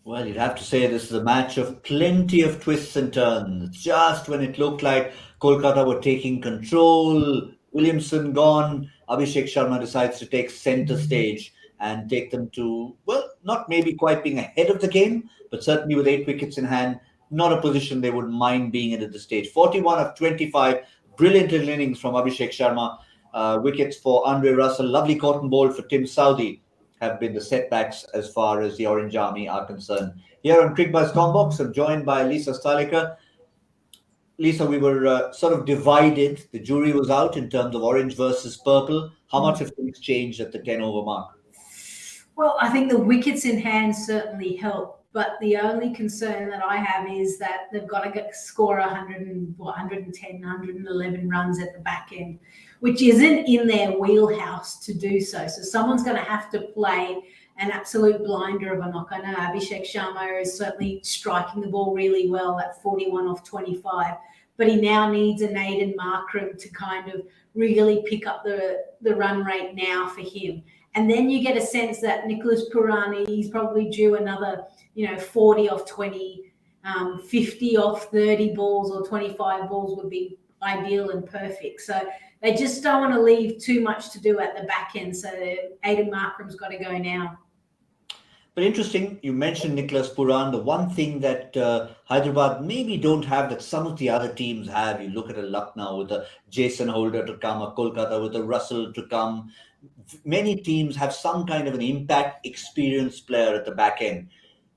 Well, you'd have to say this is a match of plenty of twists and turns. Just when it looked like Kolkata were taking control, Williamson gone, Abhishek Sharma decides to take centre stage and take them to, well, not maybe quite being ahead of the game, but certainly with 8 wickets in hand, not a position they would mind being in at this stage. 41 of 25, brilliant little innings from Abhishek Sharma. Wickets for Andre Russell, lovely cotton ball for Tim Southee have been the setbacks as far as the Orange Army are concerned. Here on Cricbuzz Comm Box, I'm joined by Lisa Sthalekar. Lisa, we were sort of divided. The jury was out in terms of orange versus purple. How much have things changed at the 10 over mark? Well, I think the wickets in hand certainly help, but the only concern that I have is that they've got to score 110, 111 runs at the back end, which isn't in their wheelhouse to do so. So someone's going to have to play an absolute blinder of a knock. I know Abhishek Sharma is certainly striking the ball really well at 41 off 25, but he now needs an Aiden Markram to kind of really pick up the run rate now for him. And then you get a sense that Nicholas Purani, he's probably due another, 40 off 20, 50 off 30 balls or 25 balls would be ideal and perfect. So they just don't want to leave too much to do at the back end. So Aiden Markram's got to go now. But interesting, you mentioned Nicholas Puran. The one thing that Hyderabad maybe don't have that some of the other teams have, you look at a Lucknow with a Jason Holder to come, a Kolkata with a Russell to come. Many teams have some kind of an impact experienced player at the back end.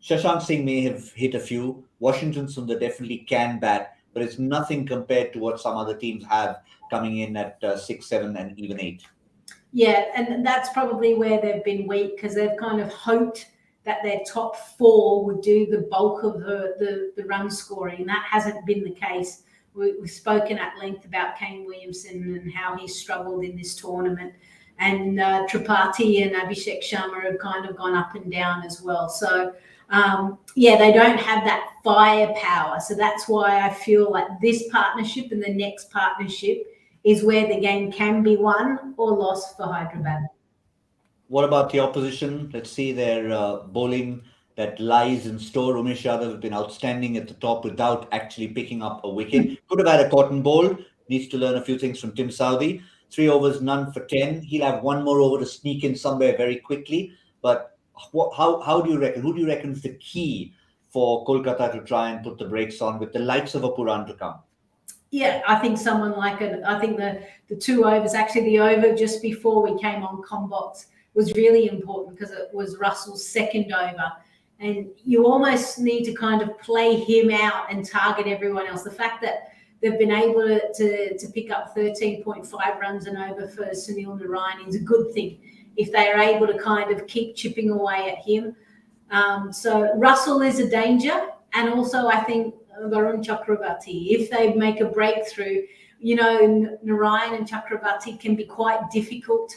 Shashank Singh may have hit a few. Washington Sundar definitely can bat, but it's nothing compared to what some other teams have coming in at 6, 7, and even 8. Yeah, and that's probably where they've been weak because they've kind of hoped that their top 4 would do the bulk of the run scoring, and that hasn't been the case. We've spoken at length about Kane Williamson and how he's struggled in this tournament. And Tripathi and Abhishek Sharma have kind of gone up and down as well. So, they don't have that firepower. So that's why I feel like this partnership and the next partnership is where the game can be won or lost for Hyderabad. What about the opposition? Let's see their bowling that lies in store. Umesh Yadav has been outstanding at the top without actually picking up a wicket. Could have had a cotton ball. Needs to learn a few things from Tim Southee. 3 overs, none for 10. He'll have one more over to sneak in somewhere very quickly. But how do you reckon? Who do you reckon is the key for Kolkata to try and put the brakes on with the likes of a Puran to come? Yeah, I think someone like I think the 2 overs, actually the over just before we came on Comm Box was really important because it was Russell's second over. And you almost need to kind of play him out and target everyone else. The fact that they've been able to pick up 13.5 runs and over for Sunil Narayan is a good thing if they are able to kind of keep chipping away at him. So Russell is a danger. And also I think Varun Chakravarti, if they make a breakthrough, Narayan and Chakravarti can be quite difficult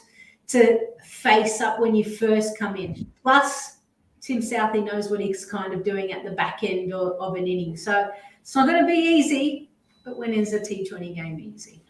to face up when you first come in. Plus, Tim Southee knows what he's kind of doing at the back end of an inning. So it's not going to be easy, but when is a T20 game easy?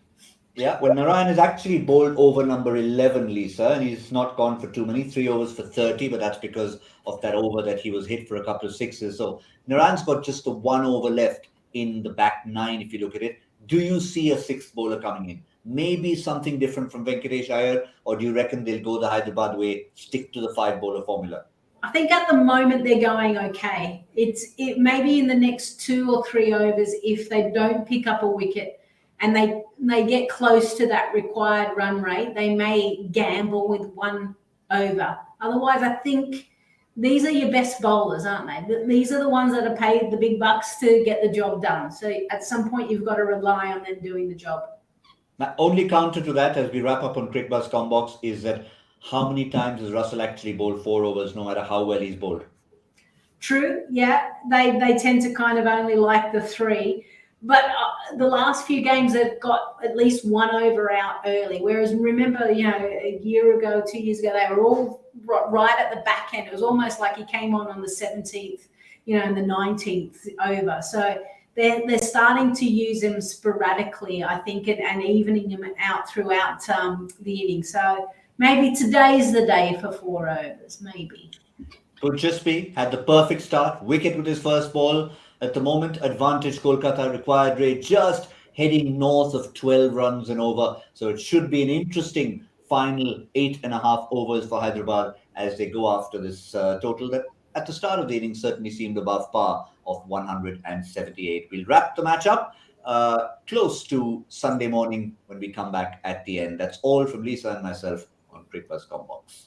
Yeah, well, Narayan has actually bowled over number 11, Lisa, and he's not gone for too many, 3 overs for 30, but that's because of that over that he was hit for a couple of sixes. So Narayan's got just the 1 over left in the back 9, if you look at it. Do you see a 6th bowler coming in? Maybe something different from Venkatesh Iyer, or do you reckon they'll go the Hyderabad way, stick to the 5-bowler formula? I think at the moment they're going okay. It maybe in the next 2 or 3 overs, if they don't pick up a wicket and they get close to that required run rate, they may gamble with 1 over. Otherwise, I think these are your best bowlers, aren't they? These are the ones that are paid the big bucks to get the job done. So at some point, you've got to rely on them doing the job. Now, only counter to that as we wrap up on Cricbuzz Comm Box is that how many times has Russell actually bowled 4 overs, no matter how well he's bowled? True, yeah. They tend to kind of only like the 3. But the last few games, they've got at least 1 over out early. Whereas remember, a year ago, 2 years ago, they were all right at the back end. It was almost like he came on the 17th, and the 19th over. So they're starting to use him sporadically, I think, and evening him out throughout the inning. So maybe today's the day for 4 overs, maybe. Could just be. Had the perfect start. Wicket with his first ball. At the moment, advantage Kolkata, required rate just heading north of 12 runs and over. So it should be an interesting final 8.5 overs for Hyderabad as they go after this total that at the start of the inning certainly seemed above par of 178. We'll wrap the match up close to Sunday morning when we come back at the end. That's all from Lisa and myself on Cricbuzz Comm Box.